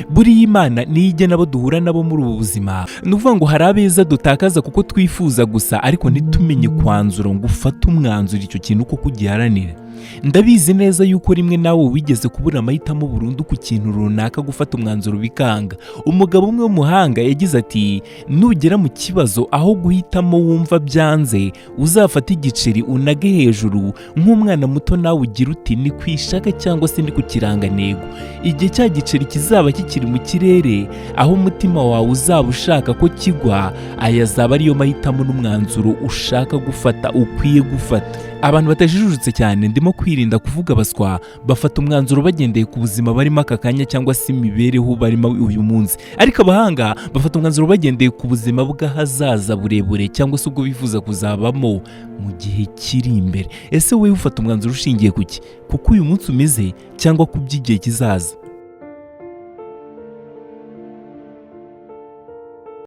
buriya Imana niyo igena abo duhura nabo muri ubu buzima. Ni ukuvuga ngo hari abeza dutakaza kuko twifuza gusa, ariko ntitumenye kwanzura ngo ufate umwanzuro icyo kintu koko ugiharanire. Ndabizi neza yuko rimwe nawe wigeze kubura amahitamo burundu ku kintu runaka, gufata umwanzuro bikanga. Umugabo umwe w'umuhanga yagize ati, nugera mu kibazo aho guhitamo wumva byanze, uzafata igiceri unage hejuru nk'umwana muto, nawe ugira uti ni kwishaka cyangwa se ni ku kirangantego. Igihe cya giceri kizaba kikiri mu kirere, aho umutima wawe uzaba ushaka ko kigwa, aya azaba ariyo mahitamo n'umwanzuro ushaka gufata, ukwiye gufata. Abantu batajijutse cyane, ndimo kwirinda kuvuga baswa, bafata umwanzuro bagendeye ku buzima barimo aka kanya cyangwa se imibereho barimo uyu munsi, ariko abahanga bafata umwanzuro bagendeye ku buzima bw'ahazaza burebure cyangwa se ubwo bifuza kuzabamo mu gihe kiri imbere. Ese wowe ufata umwanzuro ushingiye ku ki? Kuko uyu munsi umeze cyangwa ku by'igihe kizaza?